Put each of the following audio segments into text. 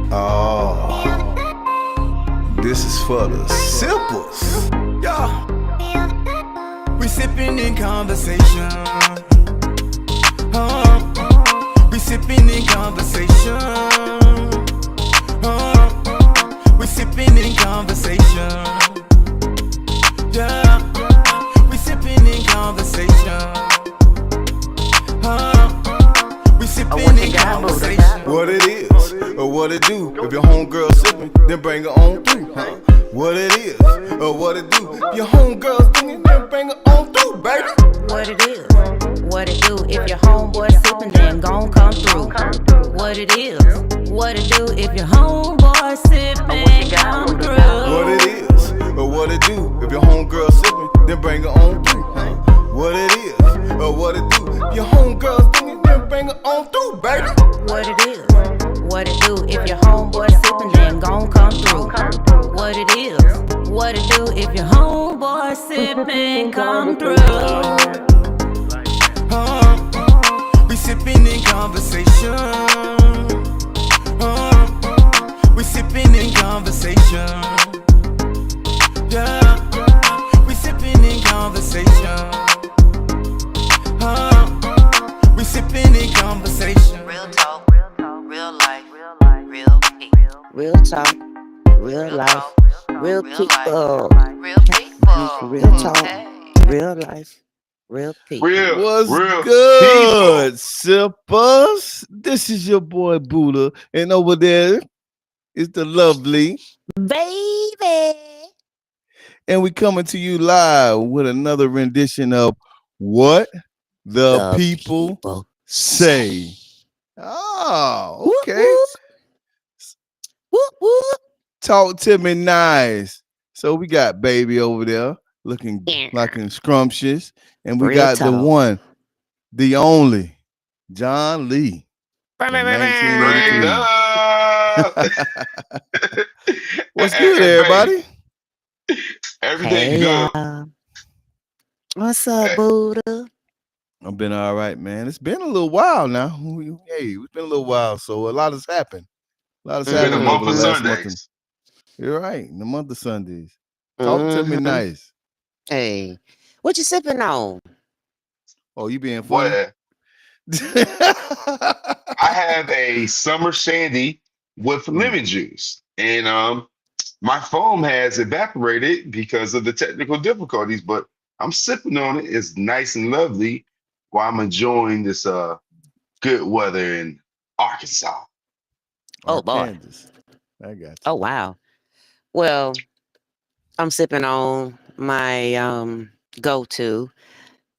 Oh, this is for the sippers. Yeah, we sipping in conversation. We sipping in conversation. We sipping in conversation. Yeah, we sipping in conversation. We sipping in conversation. What it is, or what it do. If your homegirl sipping, then bring her on through. What it is, or what it do. If your homegirl singing, then bring her on through, baby. What it is, what it do. If your homeboy sipping, then gon' come through. What it is, what it do. If your homeboy sipping, come through. What it is, or what it do. If your homegirl sipping, then bring her on through. What it is, or what it do. If your homegirl singing, then bring her on through, baby. What it is, what it do. If your homeboy sipping, then gon' come through. What it is, what it do. If your homeboy sipping, come through. We sipping in conversation. We sipping in conversation. Yeah, we sipping in conversation. We sipping in conversation. Real talk, real life, real people. Real talk, real life, real people. Real people. Real talk, Hey. real life, real people. What's real good, sippers? This is your boy Buddha, and over there is the lovely, Baby. and we coming to you live with another rendition of What the People Say. Oh, okay. Whoop, whoop. Talk to me nice. So we got Baby over there looking like scrumptious, and we Real got the talk. one, the only, John Lee. in Straight 1982. up. What's good, everybody? Everything Hey, good. what's up, Buddha? I've been all right, man. It's been a little while now. It's been a little while, so a lot has happened. A lot has It's been a happened month over of the last month. Sundays. You're right, in the month of Sundays. Talk to me Mhm. nice. Hey, what you sipping on? Oh, you being funny? What? I have a summer shandy with lemon juice, and my foam has evaporated because of the technical difficulties. But I'm sipping on it. It's nice and lovely while I'm enjoying this good weather in Arkansas. Oh, boy. Kansas. I got you. Oh, wow. Well, I'm sipping on my go-to.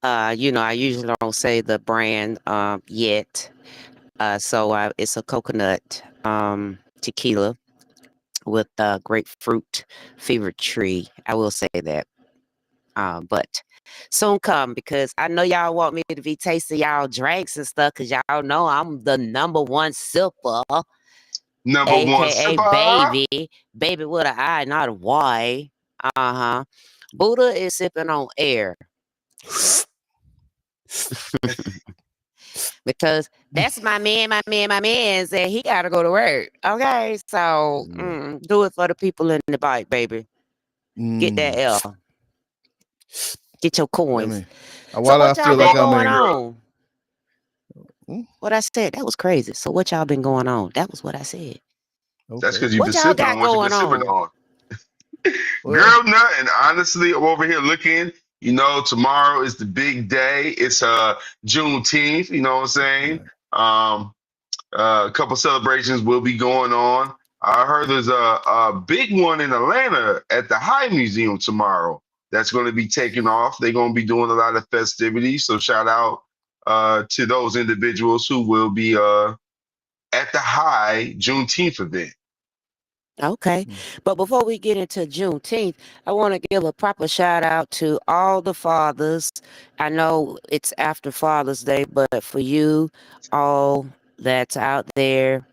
I usually don't say the brand yet. So it's a coconut tequila with grapefruit fever tree. I will say that. But soon come, because I know y'all want me to be tasting y'all drinks and stuff, because y'all know I'm the number one sipper, Number one aka sipper. baby with an I, not a Y. Uh-huh. Buddha is sipping on air. Because that's my man said he gotta go to work. Okay, so do it for the people in the bike, baby. Get that L. Get your coins. So Why do I what y'all feel been like I'm going in? on? What I said, that was crazy. So what y'all been going on? That was what I said. That's Okay. because you've What been y'all sipping got on what you've been going sipping on? on. Well, Girl, nothing. Honestly, I'm over here looking. Tomorrow is the big day. It's Juneteenth. You know what I'm saying? A couple celebrations will be going on. I heard there's a big one in Atlanta at the High Museum tomorrow that's going to be taking off. They're going to be doing a lot of festivities. So shout out to those individuals who will be at the High Juneteenth event. Okay. But before we get into Juneteenth, I want to give a proper shout out to all the fathers. I know it's after Father's Day, but for you all that's out there,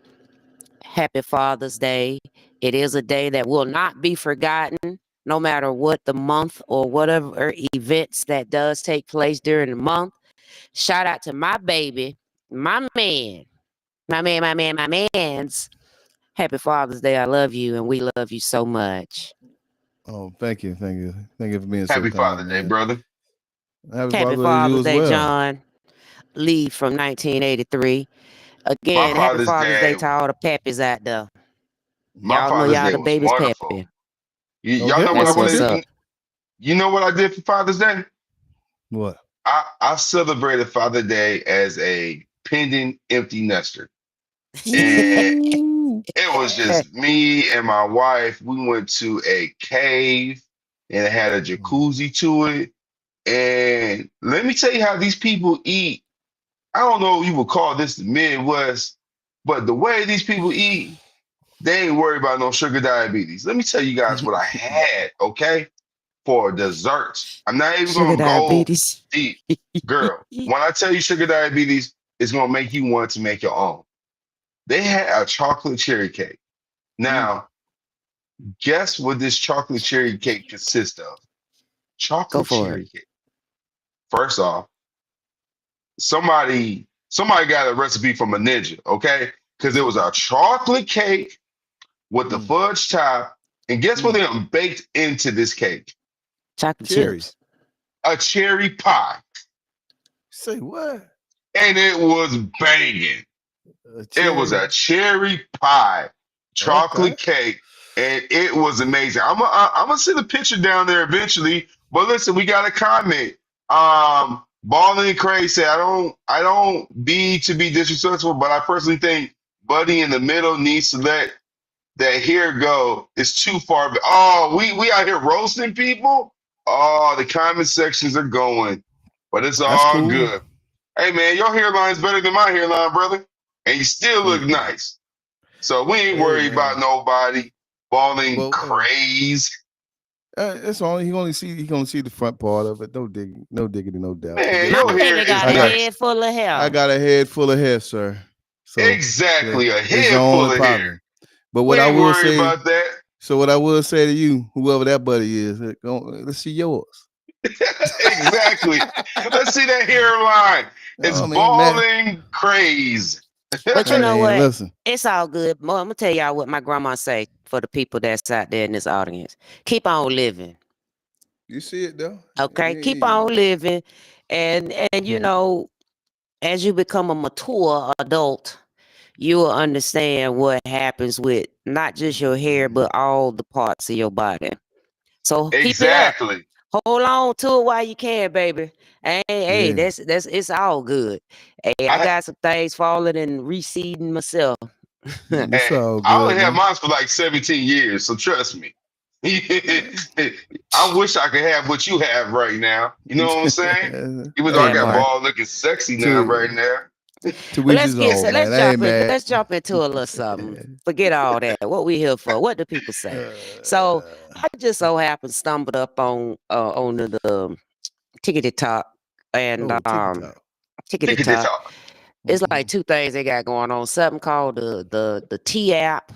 happy Father's Day. It is a day that will not be forgotten, no matter what the month or whatever events that does take place during the month. Shout out to my baby, my man, my man's Happy Father's Day. I love you, and we love you so much. Oh, thank you for being so Happy kind, Father Day, man. brother. Happy Happy Father's Day to you Father's as Day, well. John. Lee from 1983. My Again, happy Father's Father's Day Day, to all the pappies out there. my Y'all know Father's y'all Day the was baby's wonderful. pappy. Y'all Okay, know what I That's want what's okay. to. up. You know what I did for Father's Day? What? I celebrated Father's Day as a pending empty nester, and Ooh. it was just me and my wife. We went to a cave, and it had a jacuzzi to it. And let me tell you how these people eat. I don't know if you would call this the Midwest, but the way these people eat, they ain't worried about no sugar diabetes. Let me tell you guys what I had, okay, for dessert. I'm not even Sugar gonna go diabetes. deep. Girl, when I tell you sugar diabetes, it's gonna make you want to make your own. They had a chocolate cherry cake. Mm. Now, guess what this chocolate cherry cake consists of? Go Chocolate for it. cherry cake. First off, somebody got a recipe from a ninja, okay? Because it was a chocolate cake with the Mm. fudge top. And guess what Mm. they baked into this cake? Chocolate Cherries. chips. A cherry pie. Say what? And it was banging. A It was cherry. a cherry pie, Okay. chocolate cake, and it was amazing. I'm gonna send a picture down there eventually. But listen, we got a comment. Ballin' and Craig said, I don't be disrespectful, but I personally think Buddy in the middle needs to let that here go. It's too far. Oh, we out here roasting people. Oh, the comment sections are going, but it's That's all cool. good. Hey man, your hairline's better than my hairline, brother, and you still look Thank you. nice. So we ain't Hey, worried about man. nobody balling Well, craze. that's only he gonna see the front part of it. No diggity, no doubt. Man, My your Look, hair baby is got I a got nice. head full of I hair. got a head full of hair, sir. So yeah, Exactly, a it's head on full and of hair. popping. But We what I ain't will worried say, about that. so what I will say to you, whoever that buddy is, let's see yours. Exactly. Let's see that hairline. It's Oh man. balling craze. But you Hey know man, what? listen. It's all good. I'm gonna tell y'all what my grandma say for the people that's out there in this audience. Keep on living. You see it though. Okay? Keep Hey. on living. And you know, as you become a mature adult, you will understand what happens with not just your hair, but all the parts of your body. So keep it up. Exactly. Hold on to it while you can, baby. Hey, Yeah. that's it's all good. Hey, I I got some things falling and receding myself. It's all I only good, had man. mine for like 17 years, so trust me. I wish I could have what you have right now. You know what I'm saying? Even though I Hey That got man. part. ball looking sexy now right To now. to Well, each his own, man. let's I ain't jump in. mad. Let's jump into a little something. Forget all that. What we here for? What do people say? So Uh, I just so happened stumbled up on the tickety talk and oh, TikTok. tickety Ticket to talk. talk. It's Mhm. like two things they got going on. Something called the T app.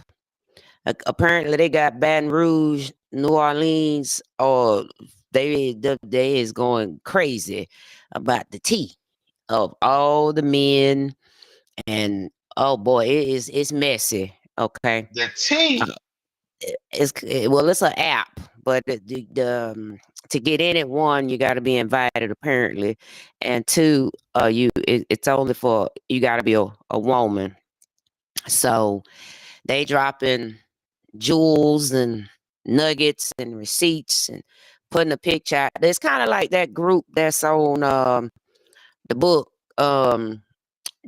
Apparently they got Baton Rouge, New Orleans, or they is going crazy about the tea of all the men, and oh boy, it's messy. Okay, The uh, T. well, it's an app, but to get in it, one, you got to be invited apparently, and two, it's only for you got to be a woman. So they dropping jewels and nuggets and receipts and putting a picture out. It's kind of like that group that's on the book.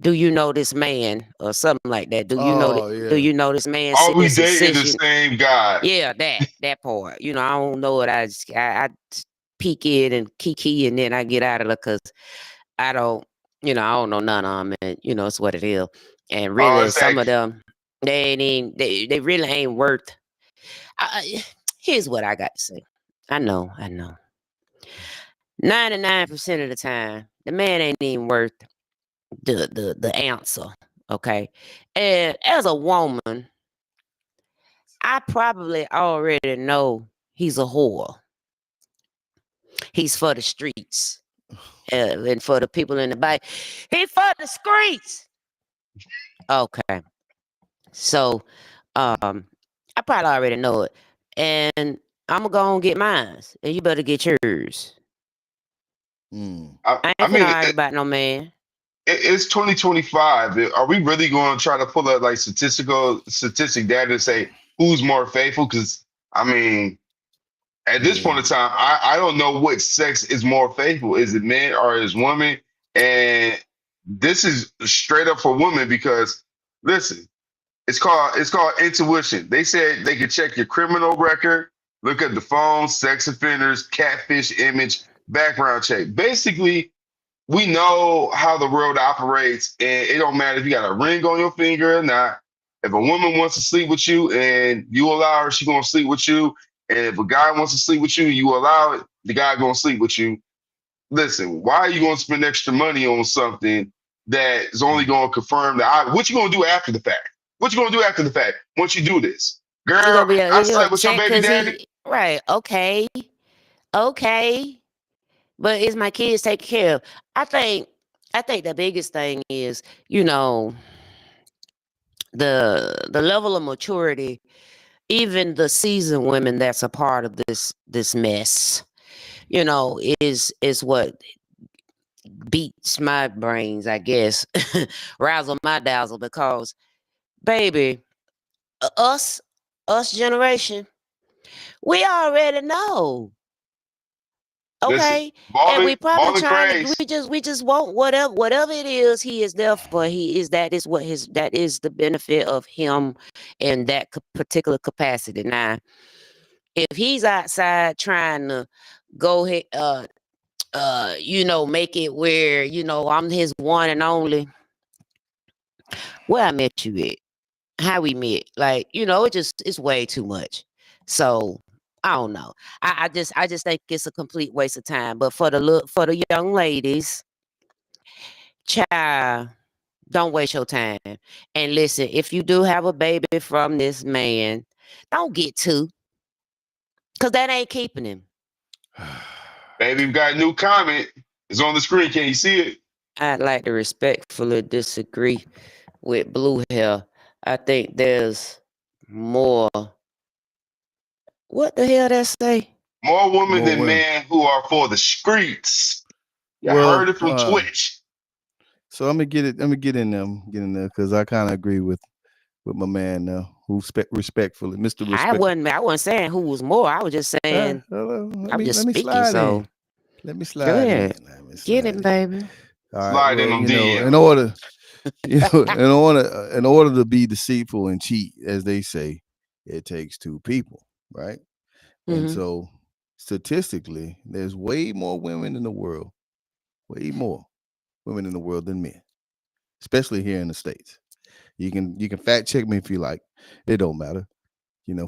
Do you know this man or something like that? Oh Do yeah. you know this man? Are we Since dating the incision, same guy? yeah, that part. You know, I don't know it. I peek in and kiki, and then I get out of it because I don't. You know, I don't know none of them, and you know it's what it is. And Oh, really, it's some of like them they ain't even, they really ain't worth. Here's what I got to say. I know. 99% of the time, the man ain't even worth the answer. Okay. And as a woman, I probably already know he's a whore. He's for the streets. And for the people in the back. He for the streets. Okay. So I probably already know it, and I'm gonna go and get mine, and you better get yours. Mm. I I ain't finna mean, argue about no man. it's 2025. Are we really going to try to pull up like statistic data and say who's more faithful? Because I mean, at this point Yeah. in time, I don't know what sex is more faithful. Is it men or is women? And this is straight up for women because listen, it's called intuition. They said they could check your criminal record, look at the phone, sex offenders, catfish image, background check. Basically, we know how the world operates, and it don't matter if you got a ring on your finger or not. If a woman wants to sleep with you and you allow her, she gonna sleep with you. And if a guy wants to sleep with you, you allow it, the guy gonna sleep with you. Listen, why are you gonna spend extra money on something that is only Mm. gonna confirm that? What you gonna do after the fact? What you gonna do after the fact once you do this? You Girl, gonna be I you slept with your upset baby because daddy. he right? Okay, okay, but is my kids taken care of? I think I think the biggest thing is the level of maturity. Even the seasoned women that's a part of this mess, is what beats my brains, I guess, razzle my dazzle because, baby, us generation, we already know, Listen, okay, and Balvin, we probably Balvin trying to craze. we just want whatever it is he is there for. That is the benefit of him in that particular capacity. Now, if he's outside trying to go ahead, make it where I'm his one and only. Where I met you at, how we met, like it's way too much. So I don't know. I just think it's a complete waste of time. But for the young ladies, child, don't waste your time. And listen, if you do have a baby from this man, don't get two, cause that ain't keeping him. Baby, we got a new comment. It's on the screen. Can you see it? I'd like to respectfully disagree with blue hair. I think there's more. What the hell that say? More women More than women. men who are for the streets. You Well, heard it from Twitch. so let me get it. Let me get in there because I kind of agree with my man who respectfully, Mr. Respect. I wasn't saying who was more. I was just saying Let I was me just let me speaking. slide in. So Let me go slide in. ahead, Let me get slide him, in. baby. All right. Slide in Well, them in DMs. order, in order to be deceitful and cheat, as they say, it takes two people, right? And Hmm. so, statistically, there's way more women in the world, way more women in the world than men, especially here in the states. You can fact check me if you like. It don't matter.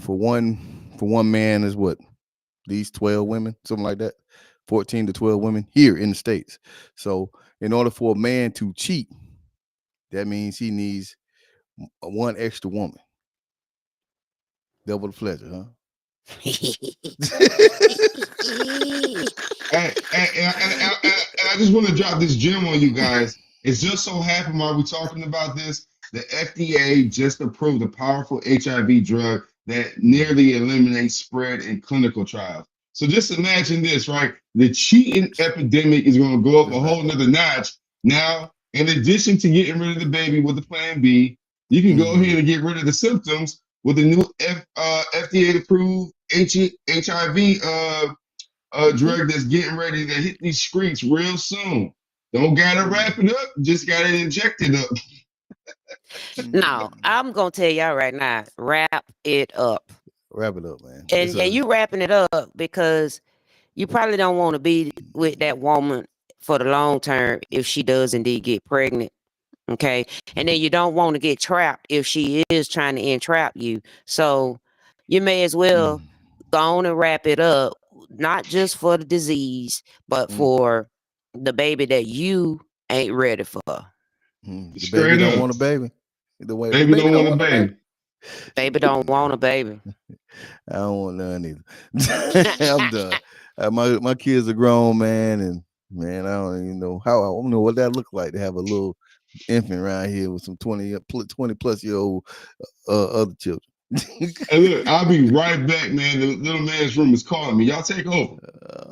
For one man is what, these 12 women, something like that. 14 to 12 women here in the states. So in order for a man to cheat, that means he needs one extra woman. Double the pleasure, huh? And I just want to drop this gem on you guys. It's just so happened while we're talking about this, the FDA just approved a powerful HIV drug that nearly eliminates spread in clinical trials. So just imagine this, right? The cheating epidemic is going to go up It's a not. whole nother notch. Now, in addition to getting rid of the baby with the plan B, you can go Mhm. ahead and get rid of the symptoms with the new FDA approved HIV a Mhm. drug that's getting ready to hit these streets real soon. Don't gotta wrap Mhm. it up, just gotta inject it up. No, Mhm. I'm gonna tell y'all right now. Wrap it up, Wrap it up, man. It's and a you wrapping it up because you probably don't want to be with that woman for the long term if she does indeed get pregnant. Okay. And then you don't want to get trapped if she is trying to entrap you. So you may as well mm, go on and wrap it up, not just for the disease, but mm, for the baby that you ain't ready for. The baby Straight don't up. want a baby. The Baby baby don't don't want a want a baby. baby. Baby don't want a baby. I don't want none either. I'm done. My kids are grown, man, and man, I don't even know how. I don't know what that look like to have a little infant around here with some 20 plus year old other children. Hey, look, I'll be right back, man. The little man's room is calling me. Y'all take over.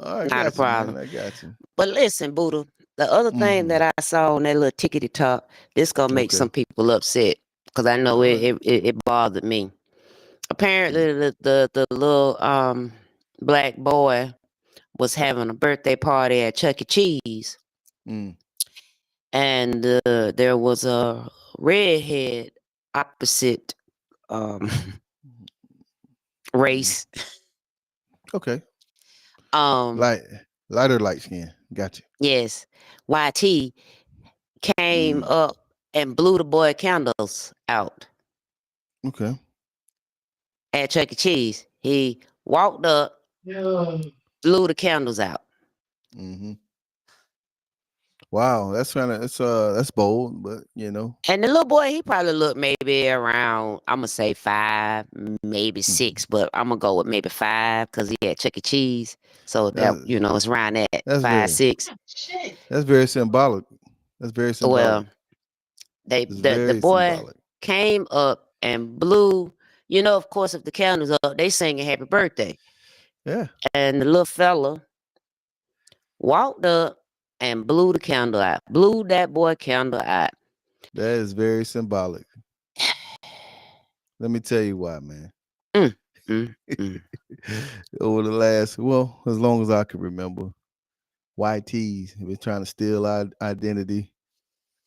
I Not a got you, man. problem. I got you. But listen, Buddha, the other thing Hmm. that I saw on that little tickety talk, this gonna make some Okay. people upset because I know All right. it bothered me. Mm, Apparently, the little black boy was having a birthday party at Chuck E. Cheese, mm, and there was a redhead opposite um, mm. race. Okay. Um, Light, lighter light skin. Got you. yes, YT came Mm. up and blew the boy candles out Okay. at Chuck E. Cheese. He walked up, Yeah. blew the candles out. Hmm. Wow, that's kind of that's bold, but And the little boy, he probably looked maybe around, I'm gonna say 5, maybe mm, 6, but I'm gonna go with maybe 5 because he had Chuck E. Cheese. So that, that's it's around that that's 5, very 6. that's very symbolic. That's very symbolic. Well, It's the very boy symbolic. came up and blew, of course, if the candles up, they singing happy birthday. Yeah, And the little fella walked up and blew the candle out. Blew that boy candle out. that is very symbolic. Let me tell you why, man. Mm, mm, mm. Over the last, well, as long as I can remember, YTs have been trying to steal our identity,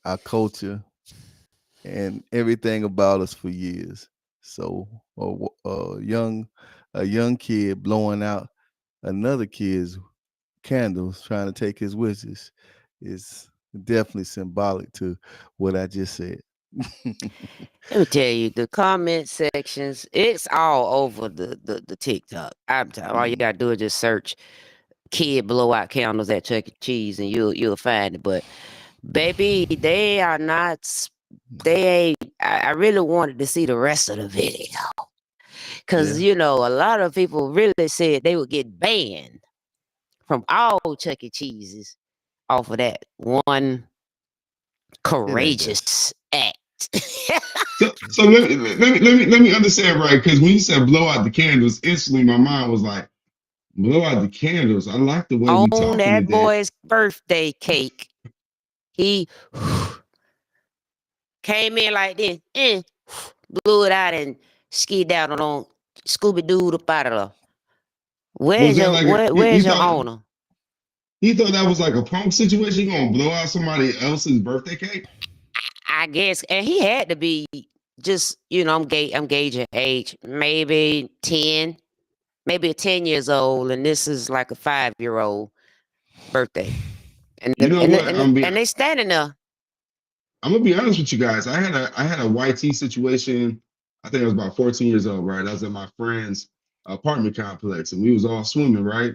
our culture, and everything about us for years. So a young kid blowing out another kid's candles, trying to take his wishes, is definitely symbolic to what I just said. Let me tell you, the comment sections, it's all over the TikTok. I'm telling all you Mm, gotta do is just search kid blowout candles at Chuck E. Cheese and you'll find it. But baby, they are not they ain't I really wanted to see the rest of the video. Cause yeah, a lot of people really said they would get banned from all Chuck E. Cheese's off of that one it ain't that. courageous act. So let me understand right, because when you said blow out the candles, instantly my mind was like, blow out the candles. I like the way we On talking that today. boy's birthday cake, he came in like this, blew it out and skied out on Scooby Doo up out of there. Was that like Where's your owner? he thought that was like a punk situation? You gonna blow out somebody else's birthday cake? I guess, and he had to be just, I'm gauging age, maybe 10, maybe 10 years old, and this is like a 5-year-old birthday, and You know what? and they standing there. I'm gonna be honest with you guys. I had a YT situation. I think I was about 14 years old, right? I was at my friend's apartment complex, and we was all swimming, right?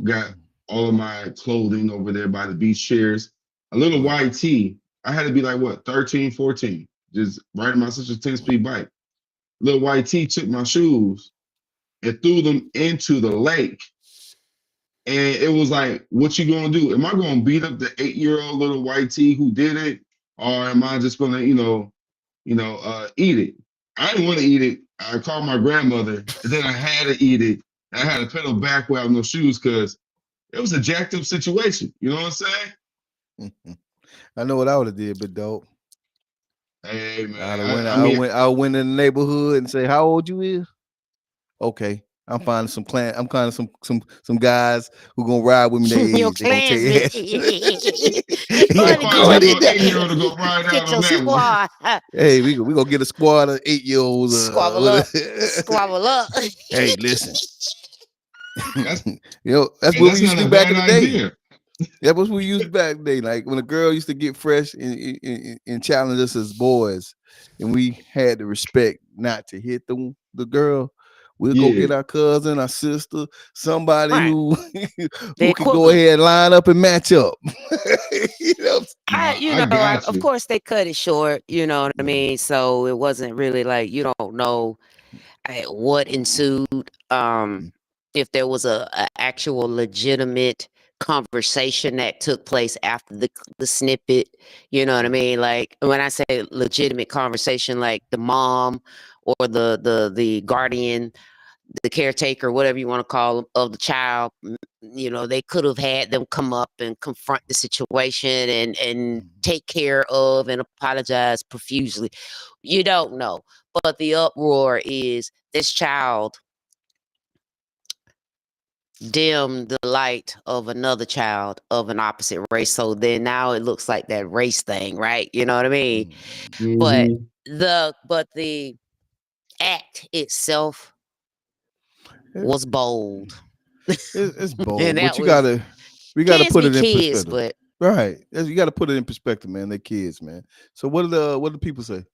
Got all of my clothing over there by the beach chairs. A little Right. YT. I had to be like what, 13, 14, just riding my sister's 10-speed bike. Little YT took my shoes and threw them into the lake. And it was like, what you gonna do? Am I gonna beat up the 8-year-old little YT who did it, or am I just gonna, eat it? I didn't want to eat it. I called my grandmother, and then I had to eat it. I had to pedal back without no shoes because it was a jacked up situation. You know what I'm saying? I know what I would have did, but dope. Hey man, I'd have went. I mean, I went in the neighborhood and say, "How old you is?" Okay, I'm finding some clan. I'm finding some guys who gonna ride with me their Your age. They gonna take clansmen. your ass. You yeah, Yeah, gonna find go me on a in little there. 8-year-old to go ride out get on your that one. squad. Hey, we gonna get a squad of 8-year-olds. Squabble up. Squabble up. Hey, listen. That's That's hey, what we that's used not to do a back bad in the day. idea. That was what we used back in the day. Like when a girl used to get fresh and challenge us as boys, and we had to respect not to hit the girl. We'll go Yeah. get our cousin, our sister, somebody Right. who The who could go equivalent. ahead and line up and match up. you know? Nah, I got Of you. course they cut it short, you know what I mean? So it wasn't really like you don't know what ensued. If there was a actual legitimate conversation that took place after the snippet, you know what I Right. mean? Like when I say legitimate conversation, like the mom or the guardian, the caretaker, whatever you want to call them, of the child, they could have had them come up and confront the situation and take care of and apologize profusely. You don't know. But the uproar is this child dimmed the light of another child of an opposite race. So then now it looks like that race thing, right? You know what I mean? But Mm-hmm. the act itself It, was bold. it's And bold, but that was we gotta kids put be it in kids, perspective. but Right. You got to put it in perspective, man. They're kids, man. So what do the people say?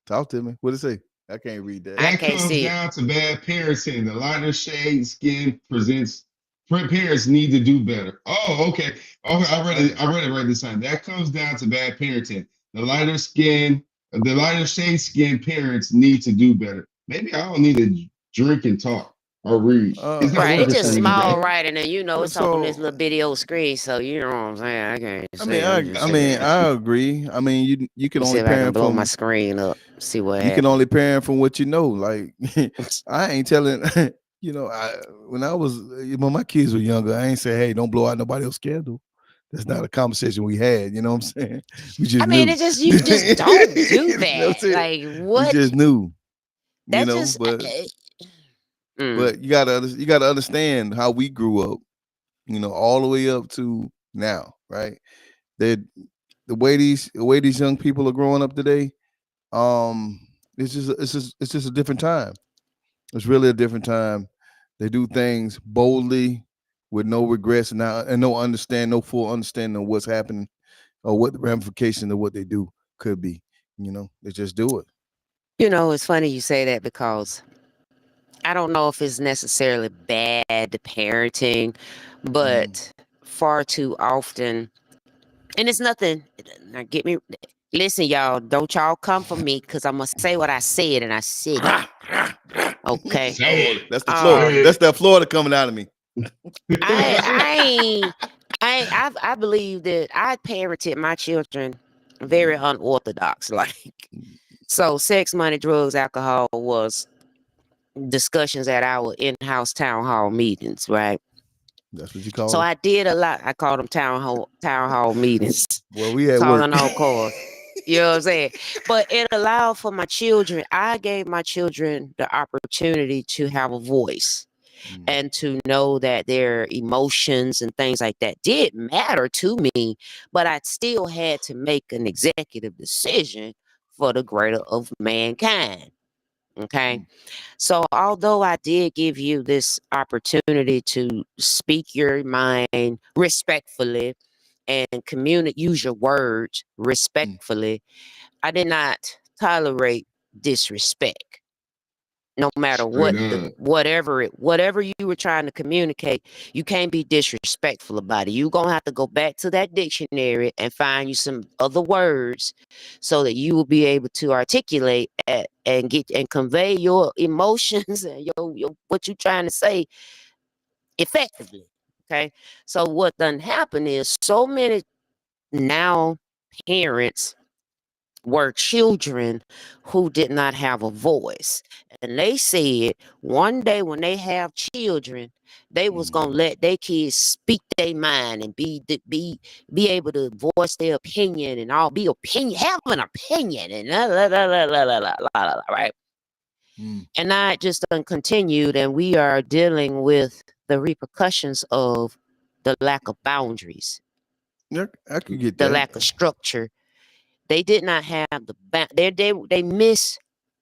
Talk to me. What do they say? I can't read that. I That can't comes see it. down to bad parenting. The lighter shade skin presents parents need to do better. Oh, okay. Okay, I read it. I read it right this time. That comes down to bad parenting. The lighter shade skin parents need to do better. Maybe I don't need to drink and talk or read. It's not Right. It's working for just me small today. writing and it's on this So little video screen. So you know what I'm saying? I can't I mean, say I'm just sitting here. I agree. I mean, you Let can me see only if I can parent blow my from screen up, see what you can happens. only parent from what you know. Like I ain't telling. When I was when my kids were younger, I ain't say, "Hey, don't blow out nobody else's candle." That's not a conversation we had. You know what I'm saying? We I just mean, knew. it just you just don't do that. That's it. Like We what? just knew. That just mm, But you gotta understand how we grew up. All the way up to now, right? That the way these young people are growing up today, um, it's just a different time. It's really a different time. They do things boldly with no regrets and no full understanding of what's happening or what the ramification of what they do could be. They just do it. it's funny you say that because I don't know if it's necessarily bad parenting, Mm. but far too often, and it's nothing. Now get me. Listen, y'all, don't y'all come for me because I'm gonna say what I said and I said it. Okay. Say it. That's the Florida. Say Um, That's that Florida coming out of me. I it. I ain't I believe that I parented my children very Mm, unorthodox. Like mm. so sex, money, drugs, alcohol was discussions at our in-house town hall meetings, right? That's what you So call it. I did a lot. I called them town hall meetings, Well, we at work. calling all cars. You know what I'm saying? But it allowed for my children. I gave my children the opportunity to have a voice Mm, and to know that their emotions and things like that did matter to me, but I still had to make an executive decision for the greater of mankind. Okay. mm, So, although I did give you this opportunity to speak your mind respectfully and use your words mm. respectfully, I did not tolerate disrespect no matter Straight up. whatever you were trying to communicate. You can't be disrespectful about it. You're gonna have to go back to that dictionary and find you some other words so that you will be able to articulate and get and convey your emotions and your what you're trying to say effectively. Okay. So what done happen is so many now parents were children who did not have a voice. And they said one day when they have children, they was gonna Mhm. let their kids speak their mind and be able to voice their opinion and all have an opinion and right. Mm. And that just continued, and we are dealing with the repercussions of the lack of boundaries, Yeah, I could get the that. lack of structure. They did not have they miss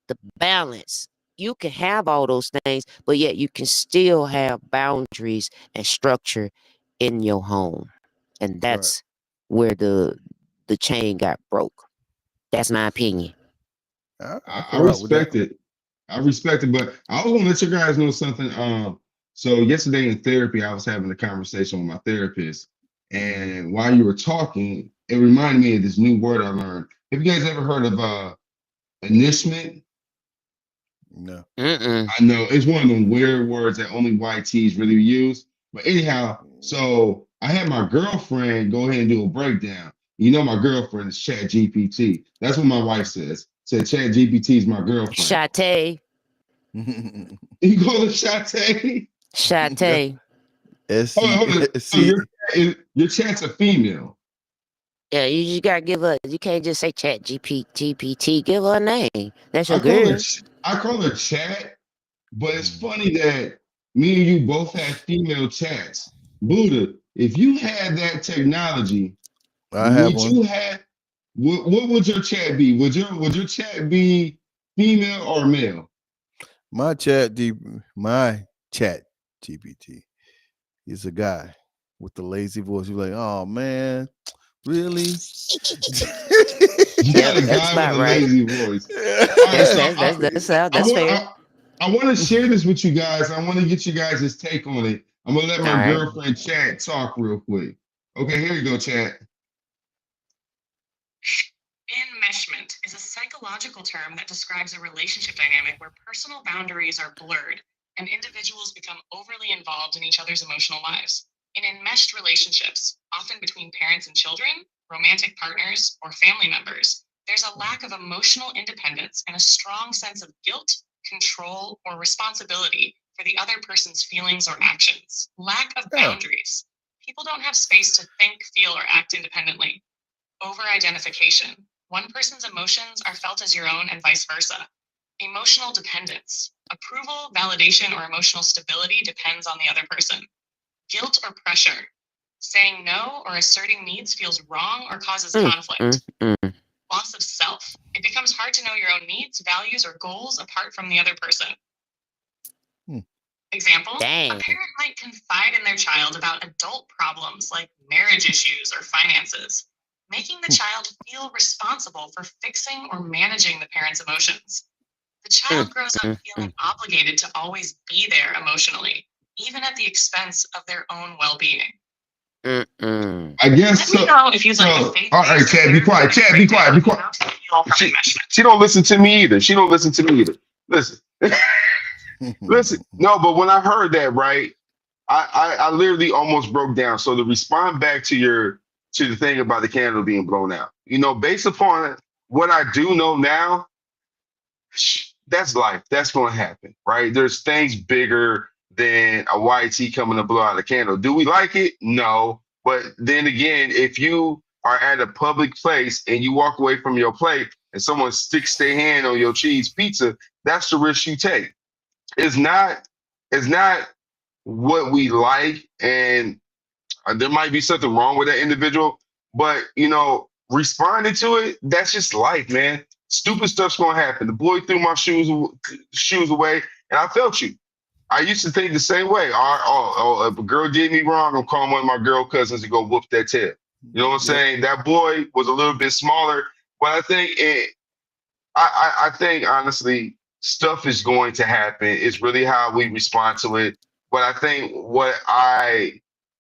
the balance. You can have all those things, but yet you can still have boundaries and structure in your home. And Right. that's where the chain got broke. That's my opinion. I I can rock with that. respect it. I respect it, but I also want to let you guys know something. So yesterday in therapy, I was having a conversation with my therapist, Hmm. and while you were talking, it reminded me of this new word I learned. Have you guys ever heard of initiate? No. Mm-mm. I know it's one of them weird words that only white tees really use. But anyhow, so I had my girlfriend go ahead and do a breakdown. You know, my girlfriend is Chat GPT. That's what my wife says. Said Chat GPT is my girlfriend. Shantae. You call it Shantae? Shantae. Hold on. So See, your chat's a female. Yeah, you just gotta give her. You can't just say Chat GPT. Give her a name. That's your I call girl. her I call her chat, but it's funny that me and you both have female chats. Buddha, if you had that technology, I have would one. you have what would your chat be? Would your chat be female or male? My chat GPT is a guy with the lazy voice. You're like, oh man, really? You Yep, got a that's guy with about a right. lazy voice. All right, That's so that's that's that's uh, I that's want fair. I want to share this with you guys. I want to get you guys' take on it. I'm gonna let All my right. girlfriend chat talk real quick. Okay, here you go, chat. Enmeshment is a psychological term that describes a relationship dynamic where personal boundaries are blurred and individuals become overly involved in each other's emotional lives. In enmeshed relationships, often between parents and children, romantic partners, or family members, there's a lack of emotional independence and a strong sense of guilt, control, or responsibility for the other person's feelings or actions. Lack of Yeah. boundaries. People don't have space to think, feel, or act independently. Over-identification. One person's emotions are felt as your own and vice versa. Emotional dependence. Approval, validation, or emotional stability depends on the other person. Guilt or pressure. Saying no or asserting needs feels wrong or causes conflict. Loss of self. It becomes hard to know your own needs, values, or goals apart from the other person. Example, a Dang. parent might confide in their child about adult problems like marriage issues or finances, making the child feel responsible for fixing or managing the parent's emotions. The child grows up feeling obligated to always be there emotionally, even at the expense of their own well-being. I guess Let me so. know if you'd like a So, faith-based all right, Chad, be quiet. Chad, be quiet. Be quiet. how to heal from enmeshment. She don't listen to me either. She don't listen to me either. Listen, listen. No, but when I heard that, right, I literally almost broke down. So to respond back to the thing about the candle being blown out, based upon what I do know now, that's life. That's going to happen, right? There's things bigger than a white tea coming to blow out a candle. Do we like it? No. But then again, if you are at a public place and you walk away from your plate and someone sticks their hand on your cheese pizza, that's the risk you take. It's not, it's not what we like, and there might be something wrong with that individual, but responding to it, that's just life, man. Stupid stuff's gonna happen. The boy threw my shoes away, and I felt you. I used to think the same way. If a girl did me wrong, I'm calling one of my girl cousins to go whoop that tail. You know what I'm saying? That boy was a little bit smaller, but I think honestly, stuff is going to happen. It's really how we respond to it. But I think what I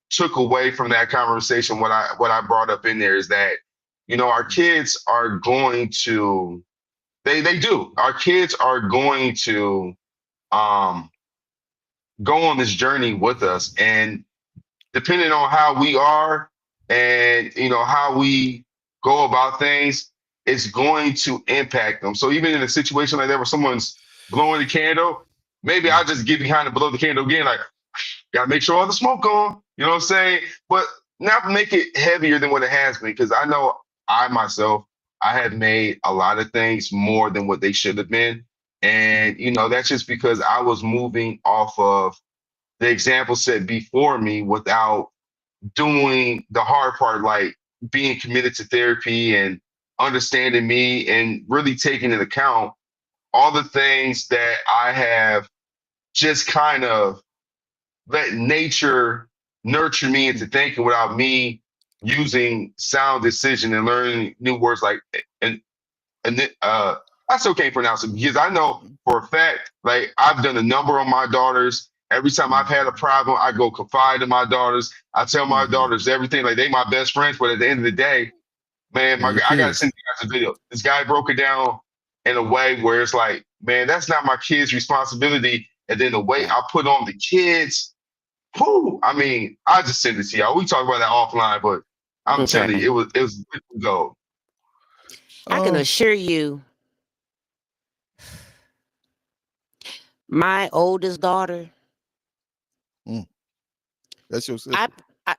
took away from that conversation, what I brought up in there is that, our kids are going to they do. Our kids are going to um go on this journey with us. And depending on how we are and how we go about things, it's going to impact them. So even in a situation like that where someone's blowing the candle, maybe I'll just get behind and blow the candle again, like, gotta make sure all the smoke gone. You know what I'm saying? But not make it heavier than what it has been, because I know I myself, I have made a lot of things more than what they should have been. And that's just because I was moving off of the example set before me without doing the hard part, like being committed to therapy and understanding me and really taking into account all the things that I have just kind of let nature nurture me into thinking without me using sound decision and learning new words like and I still can't pronounce it because I know for a fact, like I've done a number on my daughters. Every time I've had a problem, I go confide in my daughters. I tell my daughters everything, like they my best friends. But at the end of the day, man, They're your I gotta kids. send you guys a video. This guy broke it down in a way where it's like, man, that's not my kids' responsibility. And then the way I put on the kids, whoo, I mean, I just send it to y'all. We talk about that offline, but I'm telling Okay. you, it was gold. I can Um, assure you My oldest daughter, Mm, that's your I, sister. I,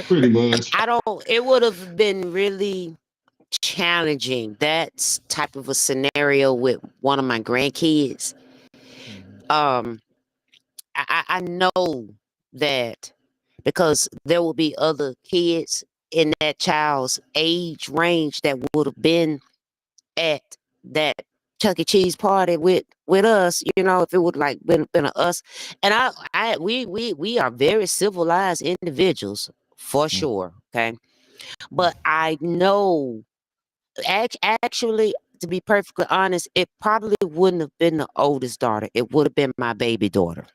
Pretty much. I don't. It would have been really challenging that type of a scenario with one of my grandkids. Mhm. Um, I know that because there will be other kids in that child's age range that would have been at that Chuck E. Cheese party with us, if it would like been a us. And we are very civilized individuals for Mm, sure. Okay. But I know actually, to be perfectly honest, it probably wouldn't have been the oldest daughter. It would have been my baby daughter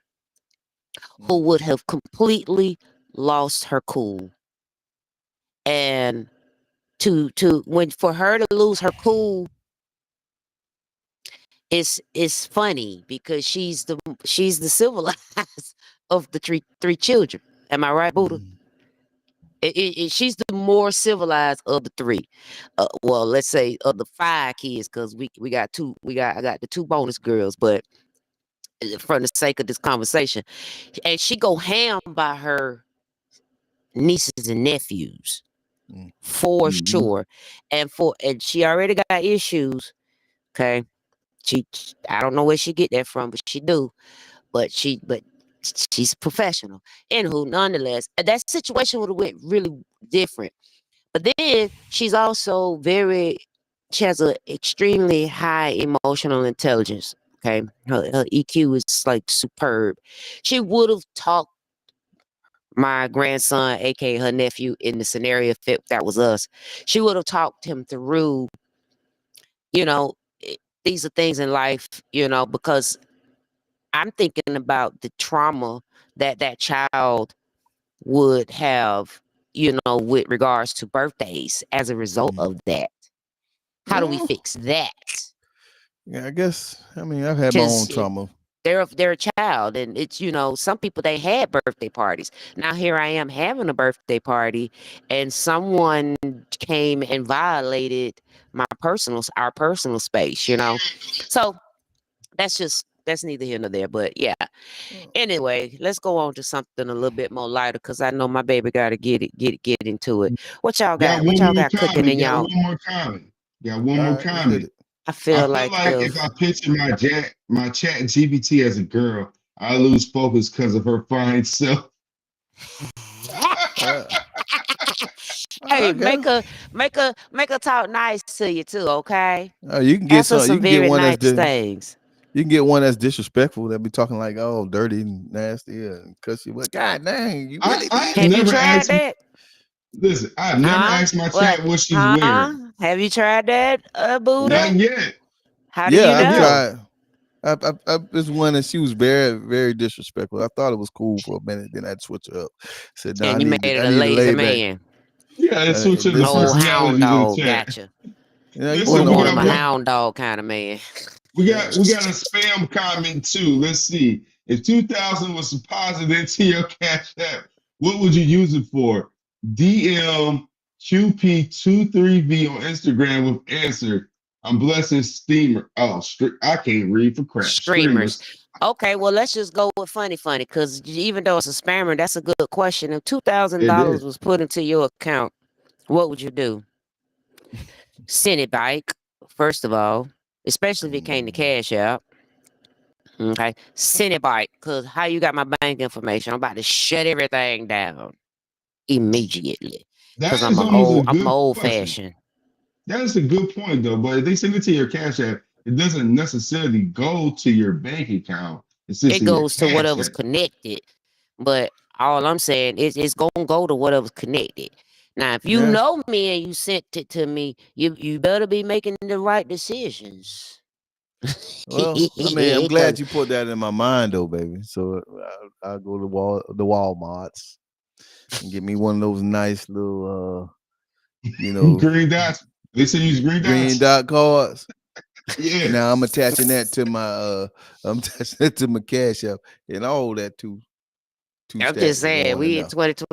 who mm, would have completely lost her cool. And to when for her to lose her cool, it's funny because she's the civilized of the three children. Am I right, Buddha? mm, She's the more civilized of the three. Well, let's say of the five kids, because we got two. I got the two bonus girls, but for the sake of this conversation, and she go ham by her nieces and nephews mm, for Hmm. sure, and she already got issues. Okay, she I don't know where she get that from, but she do. But she's a professional. Anywho, nonetheless, that situation would have went really different. But then she's also she has an extremely high emotional intelligence. Okay. Her EQ is like superb. She would have talked my grandson, aka her nephew, in the scenario if that was us. She would have talked him through, you know, these are things in life, because I'm thinking about the trauma that child would have, with regards to birthdays as a result mm. of that. How do we Well, fix that? Yeah, I guess. I mean, I've had my own Because trauma. they're a child, and it's some people they had birthday parties. Now here I am having a birthday party, and someone came and violated our personal space. So that's neither here nor there. But yeah. Uh, Anyway, let's go on to something a little bit more lighter because I know my baby got to get into it. What y'all got got? What one y'all more got cooking comment. in y'all? Got one all more right, let's hit comment. it. I I feel feel like like the if I picture my chat GPT as a girl, I lose focus because of her fine self. Uh, hey, I guess. make her talk nice to you too, okay? You can get Ask her some. You some can get very one nice things. you can get one that's disrespectful. That be talking like, oh, dirty and nasty and cuss you. But God dang, you really did I've it. Have you never tried asked. that? Listen, I've never Huh? asked my What? chat what she's Huh? wearing. Have you tried that, Not Buddha? yet. How do you Yeah, I've Not yet. know? tried. This one and she was very, very disrespectful. I thought it was cool for a minute, then I'd switch her up. Said, no, And you made I it a need to lazy lay back. man. Yeah, let's switch to the Oh, Listen, hound personalities in the dog. chat. Gotcha. you You Listen, want we want him got a one. hound dog kind of man. yeah. We got a spam comment too. Let's see. If 2000 was deposited into your cash app, what would you use it for? DM QP23V on Instagram with answer. I'm blessing steamer. Oh, I can't read for crap. Streamers. Streamers. Okay, well let's just go with funny, because even though it's a spammer, that's a good question. If It $2,000 is. was put into your account, what would you do? Send it back, first of all, especially if it came to Mm. cash out. Okay, send it back, because how you got my bank information? I'm about to shut everything down immediately, because That is almost a I'm good old question. fashioned. That is a good point though. But if they send it to your cash app, it doesn't necessarily go to your bank account. It's just It in your goes to cash whatever's app. connected. But all I'm saying is it's gonna go to whatever's connected. Now, if you Yeah. know me and you sent it to me, you better be making the right decisions. Well, I mean, I'm Cause glad you put that in my mind, though, baby. So I'll go to the Walmarts and get me one of those nice little, you know, Green dots. They say use green green dots. dot cards. Yeah. Now I'm attaching that to my I'm attaching that to my cash app and all that two I'm just stacks are saying, going in we in there.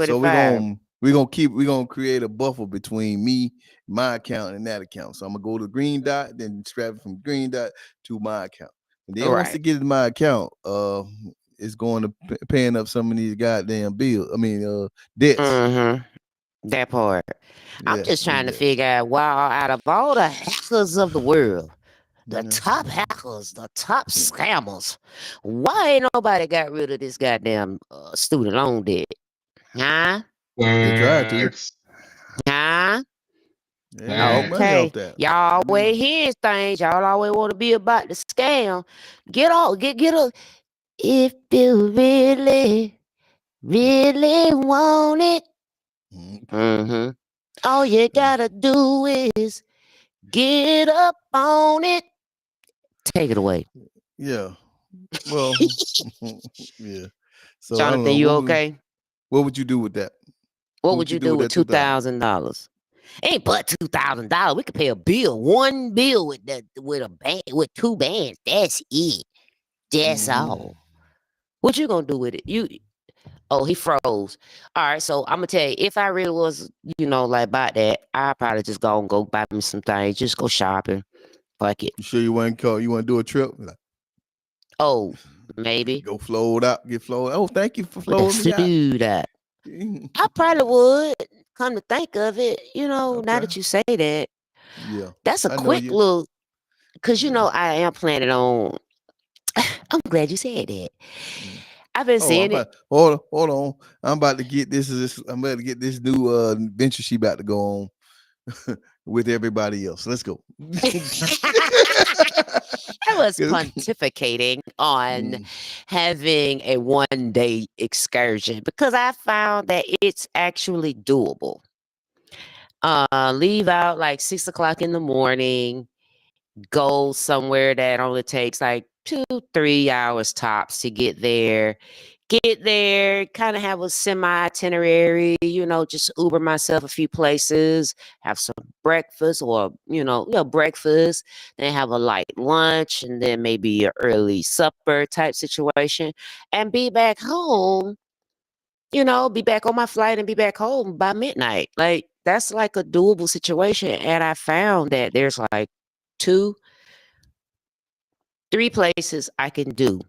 So 2025. we're gonna create a buffer between me, my account, and that account. So I'm gonna go to green dot, then strap it from green dot to my account. and then once they Right. get in my account, it's going to paying up some of these goddamn bills. I mean, debts. Mm-hmm. That part. I'm Yeah, just the trying to debts. figure out why out of all the hackers of the world, the Yeah. top hackers, the top scammers, why ain't nobody got rid of this goddamn student loan debt? Huh? They tried to. Facts. Huh? They ain't make money Facts. off Okay. that. Y'all Mm. always hear things. Y'all always want to be about the scam. Get off. Get a. If you really want it. Mm. Mm-hmm. All you Yeah. gotta do is get up on it. Take it away. Yeah. Well, yeah. So I don't Jonathan, know you okay? what would you do with that? What What would would you you do do with with that 2,000? $2,000? Ain't but $2,000. We could pay a bill, one bill with with a band with two bands. That's it. That's Mm-hmm. all. What you gonna do with it? Oh, he froze. All right, so I'm gonna tell you, if I really was, like about that, I probably just go and go buy me some things, just go shopping. Fuck it. You sure you want to call? You want to do a trip? Like, Oh, maybe. go float out, get floated. Oh, thank you for Let's floating me out. do that. I probably would. Come to think of it, now Okay. that you say that, Yeah. that's a I know quick you. little. Cause Yeah. I am planning on. I'm glad you said that. Mm. I've been Oh, I'm seeing it. about hold on. I'm about to get this. I'm about to get this new venture she about to go on with everybody else. Let's go. I was 'Cause- pontificating on Mm, having a 1 day excursion because I found that it's actually doable. Leave out like 6 o'clock in the morning, go somewhere that only takes like 2, 3 hours tops to get there. Get there, kind of have a semi itinerary, just Uber myself a few places, have some breakfast or, breakfast, then have a light lunch and then maybe an early supper type situation and be back home, be back on my flight and be back home by midnight. Like that's like a doable situation. And I found that there's like two, three places I can do.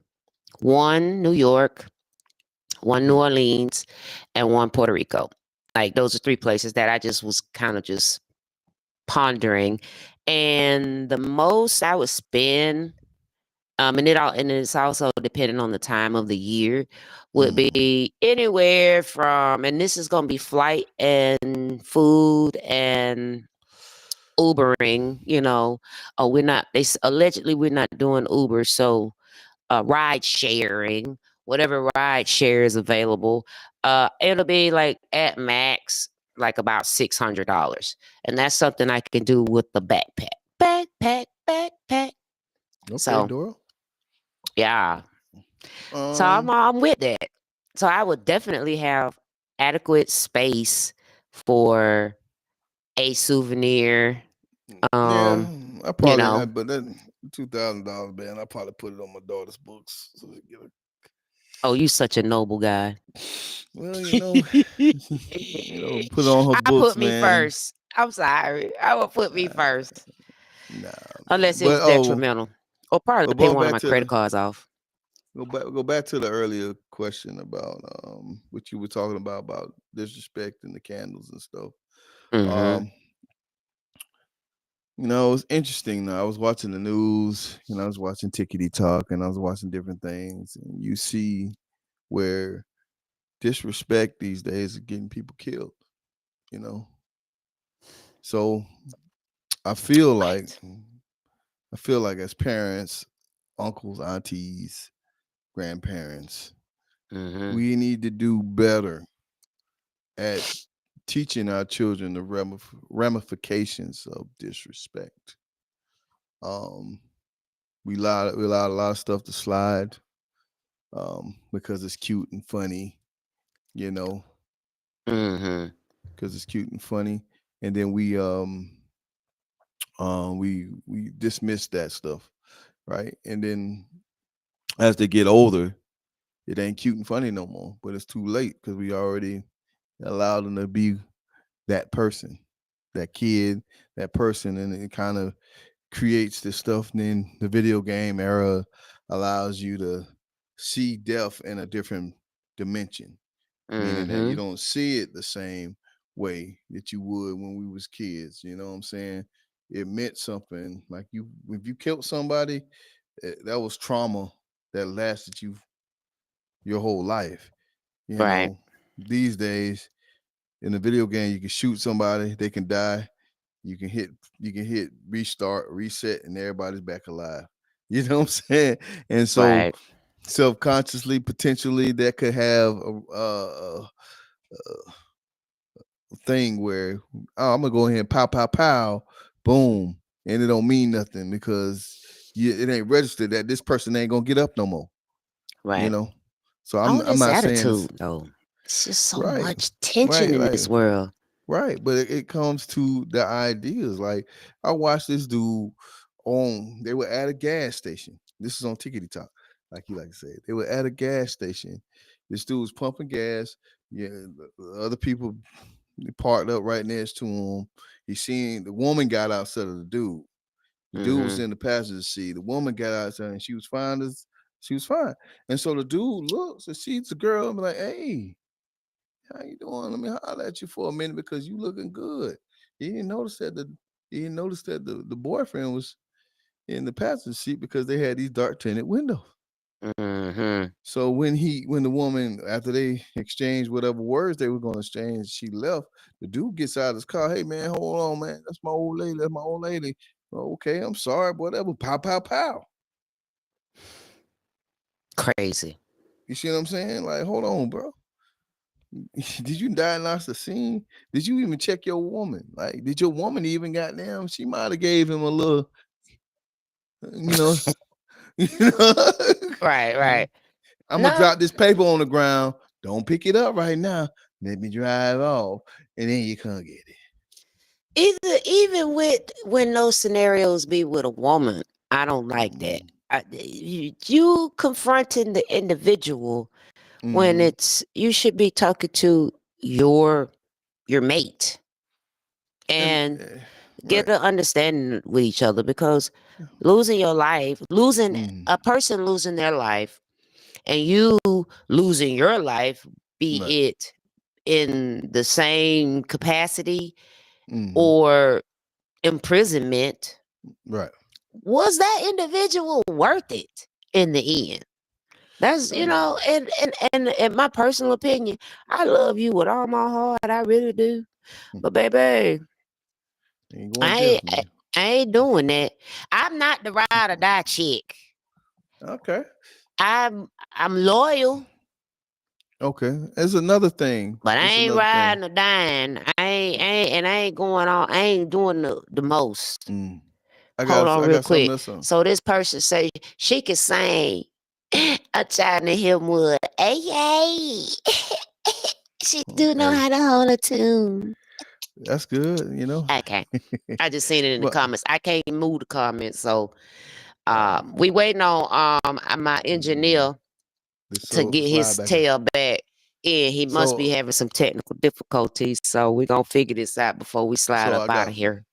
One, New York, one New Orleans, and one Puerto Rico. Like those are three places that I just was kind of just pondering. And the most I would spend, and it's also depending on the time of the year, would mm, be anywhere from, and this is gonna be flight and food and Ubering, Oh, we're not allegedly we're not doing Uber, so ride sharing, whatever ride share is available. It'll be like at max, like about $600, and that's something I can do with the backpack. okay, So Dora. yeah, so I'm Um, I'm with that. So I would definitely have adequate space for a souvenir. yeah, Um, I you probably, know, but that $2,000, man, I probably put it on my daughter's books. So they get oh, you such a noble guy. well, put it on her I books, put me man. first. I'm sorry. I would put me Uh, first. nah, man. Unless it was detrimental. Or probably But pay going one of back my to credit cards off. go back to the earlier question about what you were talking about disrespect and the candles and stuff. Mm-hmm. Um, it's interesting. I was watching the news, I was watching Tickety Talk, and I was watching different things, and you see where disrespect these days is getting people killed. You know, so I feel like Right. as parents, uncles, aunties, grandparents, Mm-hmm. we need to do better at teaching our children the ramifications of disrespect. Um, we allowed a lot of stuff to slide because it's cute and funny, you know, Mm-hmm. because it's cute and funny, and then we dismiss that stuff, right? And then as they get older, it ain't cute and funny no more. But it's too late because we already allowed them to be that person, that kid, that person, and it kind of creates this stuff. And then the video game era, allows you to see death in a different dimension, meaning that you Mm-hmm. don't see it the same way that you would when we was kids. You know what I'm saying? It meant something. Like you, if you killed somebody, that was trauma that lasted you your whole life. You Right. know, these days in the video game, you can shoot somebody, they can die. You can hit, you can hit restart, reset, and everybody's back alive. You know what I'm saying? And so Right. self-consciously, potentially, that could have a thing where, oh, I'm gonna go ahead and pow, pow, pow, boom, and it don't mean nothing because it ain't registered that this person ain't gonna get up no more. You Right. know, so All I'm this not saying it's attitude, though. It's just so right, much tension right, in right. this world. Right, but it comes to the ideas. Like I watched this dude on. They were at a gas station. This is on Tickety Talk, like you like to say. They were at a gas station. This dude was pumping gas. Yeah, the other people parked up right next to him. He seen the woman got outside of the dude. The dude was Mm-hmm. in the passenger seat. The woman got outside and she was fine as she was fine. And so the dude looks and sees the girl and be like, "Hey, how you doing? Let me holler at you for a minute because you looking good." He didn't notice that the boyfriend was in the passenger seat because they had these dark tinted windows. Mm-hmm. So when the woman, after they exchanged whatever words they were going to exchange, she left. The dude gets out of his car. "Hey man, hold on, man. That's my old lady. That's my old lady." "Oh, okay, I'm sorry, whatever." Pow, pow, pow. Crazy. You see what I'm saying? Like, hold on, bro. Did you diagnose the scene? Did you even check your woman? Like, did your woman even goddamn? She might have gave him a little, you know, you know. Right. Right. I'm gonna No. drop this paper on the ground. Don't pick it up right now. Let me drive off, and then you come get it. Even with when those scenarios be with a woman, I don't like that. You confronting the individual when Mm-hmm. it's you should be talking to your your mate And and get right. an understanding with each other because losing your life, losing Mm, a person losing their life and you losing your life, right. be it in the same capacity Mm-hmm. or imprisonment, Right. was that individual worth it in the end? That's Oh, and in my personal opinion, I love you with all my heart. I really do. hmm, But baby, ain't going I deaf, ain't man. I ain't doing that. I'm not the ride or die chick. Okay. I'm loyal, Okay. There's another thing. but I It's ain't another thing. riding or dying. I ain't going on. I ain't doing the most. Mm. Hold on I real got something quick. else on. So this person say she can sing. I'm trying to hear more. Hey, hey. She do know Hey, how to hold a tune. that's good, you know. Okay. I just seen it in the But comments. I can't move the comments. So uh, we waiting on my mm, engineer this to so get slide his back in. tail back in. He must be So having some technical difficulties. So we're gonna figure this out before we slide so up out of here.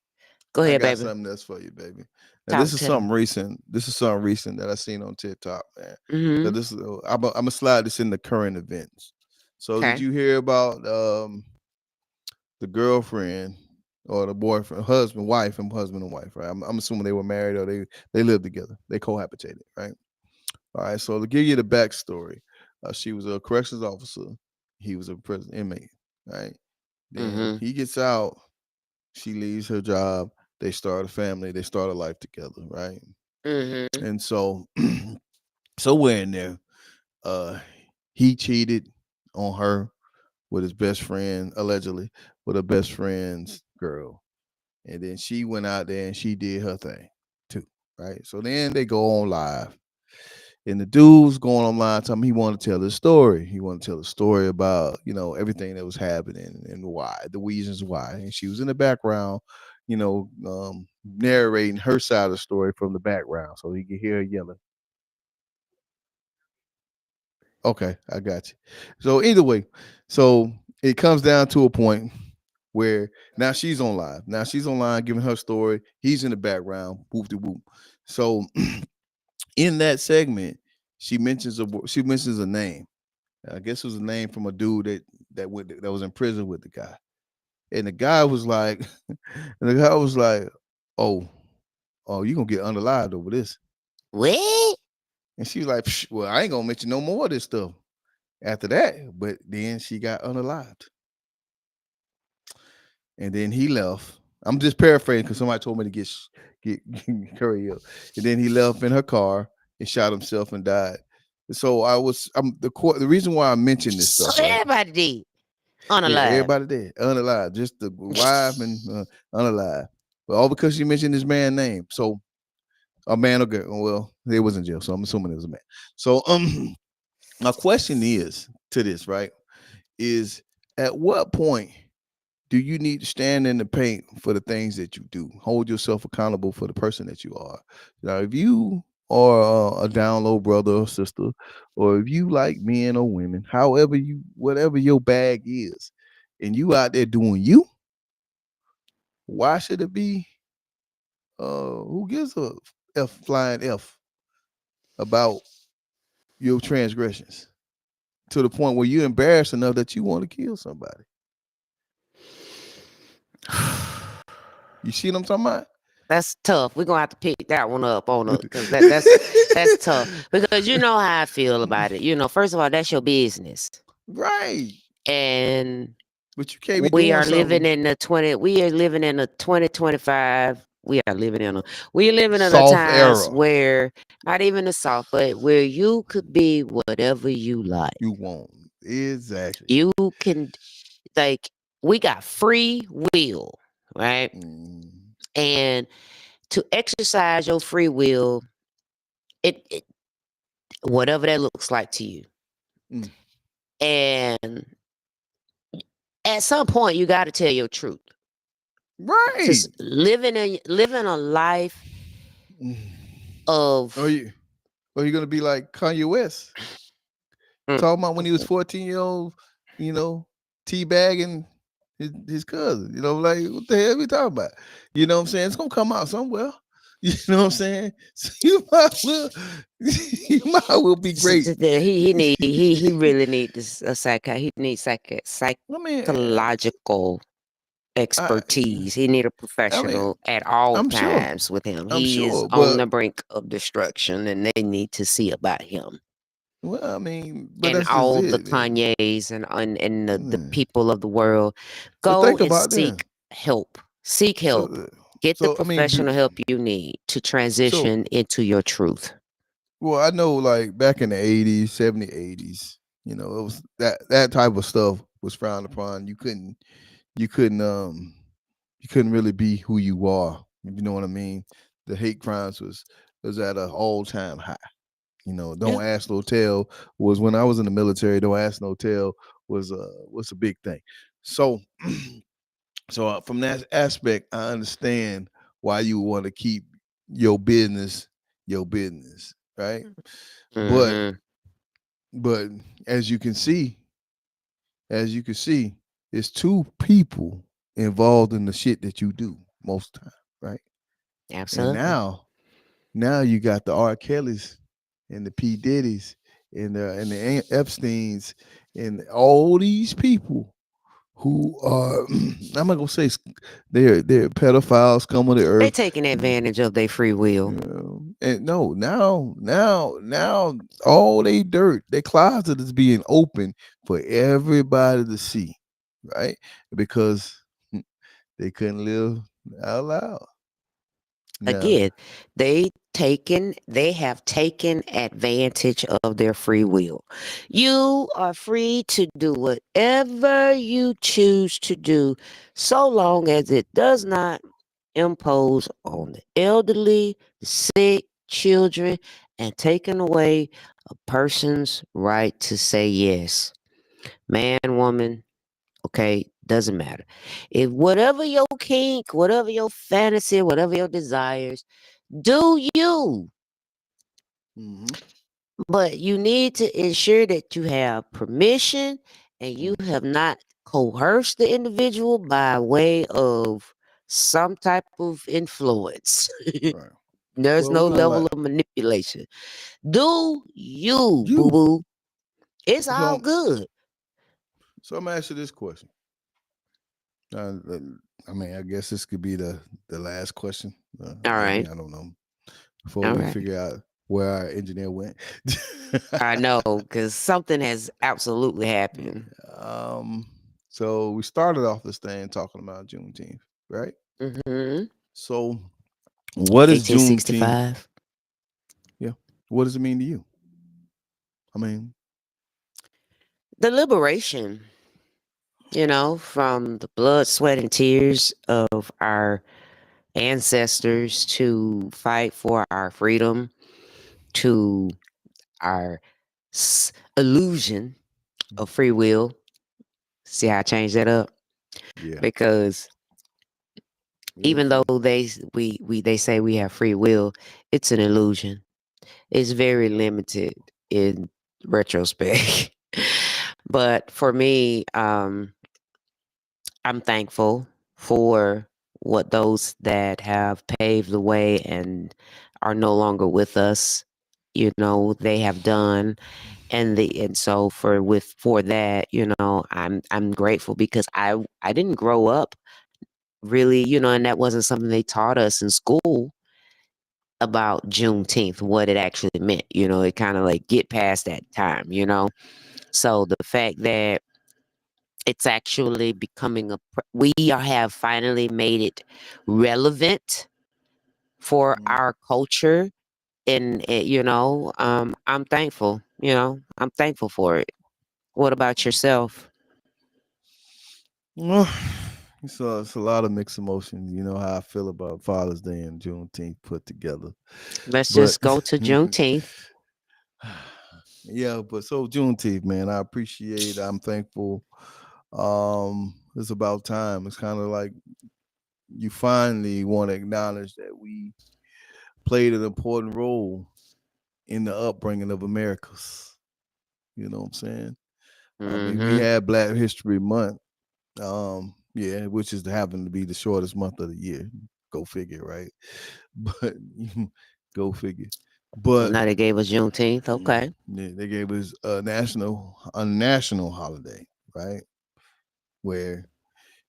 Go I ahead, got baby. something else for you, baby. Now this Talk is to me. something recent. This is something recent that I seen on TikTok, man. Mm-hmm. Cause this is I'm gonna slide this in the current events. So did Okay. you hear about the girlfriend or the boyfriend, husband and wife, right? I'm assuming they were married or they lived together. They cohabitated, right? All right. So to give you the backstory, she was a corrections officer. He was a prison inmate, right? Then Mm-hmm. he gets out. She leaves her job. They start a family. They start a life together, right? Mm-hmm. And so, somewhere in there, uh, he cheated on her with his best friend, allegedly, with her best friend's girl. And then she went out there and she did her thing too, right? So then they go on live. And the dude's going online telling me he wanted to tell his story. He wanted to tell a story about, everything that was happening and why, the reasons why. And she was in the background, narrating her side of the story from the background. So he could hear her yelling. Okay, I got you. So either way, so it comes down to a point where now she's on live. Now she's online giving her story. He's in the background, whoop de whoop. So In that segment, she mentions a name. I guess it was a name from a dude that was in prison with the guy. And the guy was like, and the guy was like, "Oh, oh, you gonna get unalived over this?" What? And she was like, "Psh, well, I ain't gonna mention no more of this stuff after that." But then she got unalived, and then he left. I'm just paraphrasing because somebody told me to get hurry up. And then he left in her car and shot himself and died. So I'm the reason why I mentioned this So stuff, right? everybody did Yeah, unalive. everybody dead, unalive, just the wife and unalive. But all because she mentioned this man's name. So a man or girl. Well, they was in jail, so I'm assuming it was a man. So my question is to this, right? Is at what point do you need to stand in the paint for the things that you do? Hold yourself accountable for the person that you are. Now, if you are a down low brother or sister, or if you like men or women, whatever your bag is, and you out there doing you, why should it be? Who gives a flying f about your transgressions to the point where you're embarrassed enough that you want to kill somebody? You see what I'm talking about? That's tough. We're gonna have to pick that one up on us because that's tough. Because you know how I feel about it. First of all, that's your business. Right. And But you can't be we doing are living something in the 2025. We're living in a soft times era. where not even the South, but where you could be whatever you like. You won't. Exactly. You can, like, we got free will, right? Mm. And to exercise your free will, it whatever that looks like to you. Mm. And at some point you got to tell your truth. Right. Just living a life Mm. of Are you gonna be like Kanye West? mm, Talking about when he was 14-year-old, teabagging his cousin. Like what the hell we talking about? You know what I'm saying? It's gonna come out somewhere. You know what I'm saying? So you might well, you might well be great. he really needs a he needs I mean, psychological I, expertise. He need a I mean, professional at all I'm sure, times with him. I'm He is sure, on but the brink of destruction, and they need to see about him. well, I mean, but And that's just all the it. Kanyes and the Mm. people of the world, But go think and about them. seek help. Seek So, help. Get the I mean, professional help you need to so transition into your truth. well, I know like back in the 80s, 70s, 80s, it was that type of stuff was frowned upon. You couldn't you couldn't really be who you are. If you know what I mean. The hate crimes was at an all-time high. Yeah. Don't ask no tell was when I was in the military. Don't ask no tell was a big thing. So from that aspect, I understand why you want to keep your business, right? But Mm-hmm. but as you can see, it's two people involved in the shit that you do most time, right? And Absolutely. now you got the R. Kellys and the P. Diddy's and the Epstein's and all these people who are I'm not gonna say they're pedophiles come on the They earth. taking advantage of their free will. And no, now all they dirt, their closet is being open for everybody to see, right? Because they couldn't live out loud. Now, Again, they have taken advantage of their free will. You are free to do whatever you choose to do, so long as it does not impose on the elderly, the sick, children, and taking away a person's right to say yes. Man, woman, okay, doesn't matter. If whatever your kink, whatever your fantasy, whatever your desires, do you. mhm, But you need to ensure that you have permission and you mm, have not coerced the individual by way of some type of influence. right. There's Well, no we're gonna level let of manipulation. Do you, boo you. boo? It's all So, good. so I'm gonna ask you this question. I mean, I guess this could be the last question. All Maybe right. I don't know. Before All we right. figure out where our engineer went. I know, because something has absolutely happened. um. So we started off this thing talking about Juneteenth, right? Mm-hmm. So what is Juneteenth? 1865. Yeah. What does it mean to you? I mean, The liberation, from the blood, sweat, and tears of our ancestors to fight for our freedom, to our illusion of free will. See how I changed that up? yeah. Because Yeah. even though they say we have free will, it's an illusion. It's very limited in retrospect. But for me, I'm thankful for what those that have paved the way and are no longer with us, they have done. And so for that, I'm grateful because I didn't grow up really, and that wasn't something they taught us in school about Juneteenth, what it actually meant. It kind of like get past that time. So the fact that it's actually becoming we have finally made it relevant for Mm. our culture, and I'm thankful. I'm thankful for it. What about yourself? Well, it's a lot of mixed emotions. You know how I feel about Father's Day and Juneteenth put together. Let's But just go to Juneteenth. yeah, but so Juneteenth, man, I appreciate. I'm thankful. It's about time. It's kind of like you finally want to acknowledge that we played an important role in the upbringing of Americas. You know what I'm saying? I mean, we Mm-hmm. had Black History Month. Yeah, which is happened to be the shortest month of the year. Go figure, right? But go figure. So But now they gave us Juneteenth. Okay. they gave us a national holiday, right? Where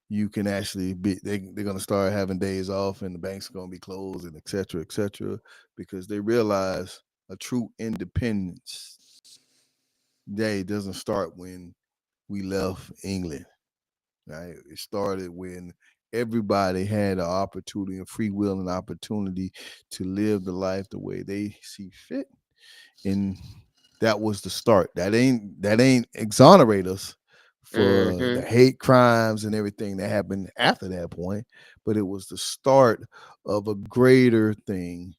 you can actually be they're gonna start having days off and the banks are gonna be closed and et cetera, because they realize a true independence day doesn't start when we left England. Right? It started when everybody had an opportunity, a free will and opportunity to live the life the way they see fit. And that was the start. That ain't exonerate us for the Mm-hmm. hate crimes and everything that happened after that point, but it was the start of a greater thing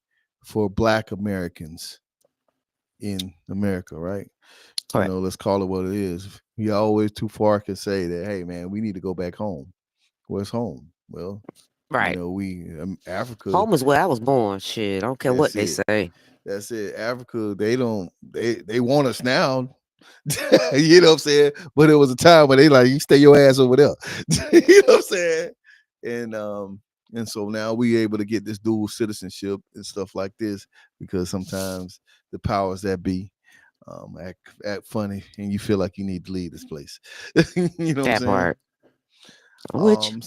for Black Americans in America, right? Correct. Let's call it what it is. We always too far can say that, hey man, we need to go back home. Where's home? Well, Right. we Africa. Home is where I was born. Shit, I don't care what That's they it. say. That's it. Africa. They don't. They want us now. You know what I'm saying? But it was a time where they like you stay your ass over there. You know what I'm saying? And and so now we able to get this dual citizenship and stuff like this because sometimes the powers that be act funny and you feel like you need to leave this place. You know what I'm That saying? part. Which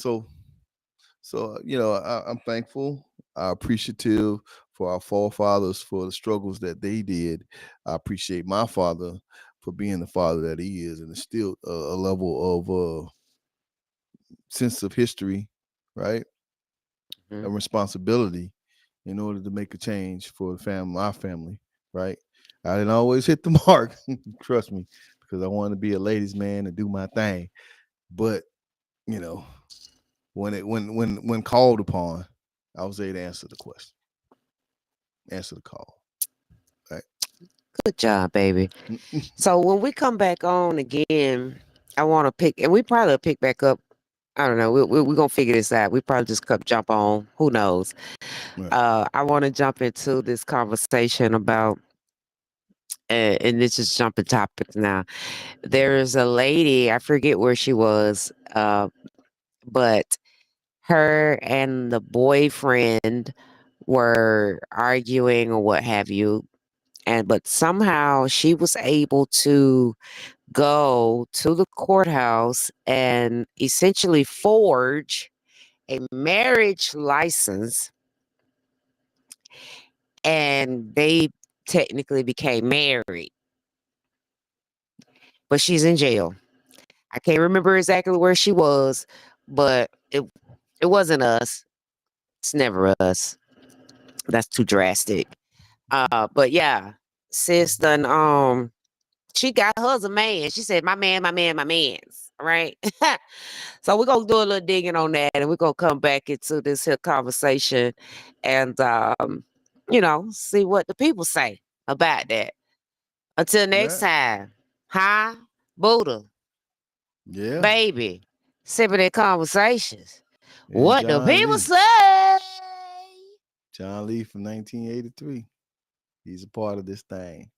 So I'm thankful, appreciative for our forefathers for the struggles that they did. I appreciate my father for being the father that he is, and it's still a level of sense of history, right, Mhm. and responsibility in order to make a change for the family, my family, right. I didn't always hit the mark, trust me, because I wanted to be a ladies' man and do my thing, but you know when called upon, I was able to answer the question, answer the call. Right. Good job, baby. So when we come back on again, I want to pick, and we probably pick back up. I don't know. We're going to figure this out. We probably just jump on. Who knows? Right. I want to jump into this conversation about, and this is jumping topics now. There's a lady, I forget where she was, but her and the boyfriend were arguing or what have you. But somehow she was able to go to the courthouse and essentially forge a marriage license, and they technically became married. But she's in jail. I can't remember exactly where she was, but it wasn't us. It's never us. That's too drastic. But yeah, sis done she got hers a man. She said, my man, my man, my man's. Right. So we're gonna do a little digging on that, and we're gonna come back into this here conversation and see what the people say about that. Until next Right. time. Huh? Buddha, Yeah. baby, sipping in conversations. And What the John people Lee. say? John Lee from 1983. He's a part of this thing.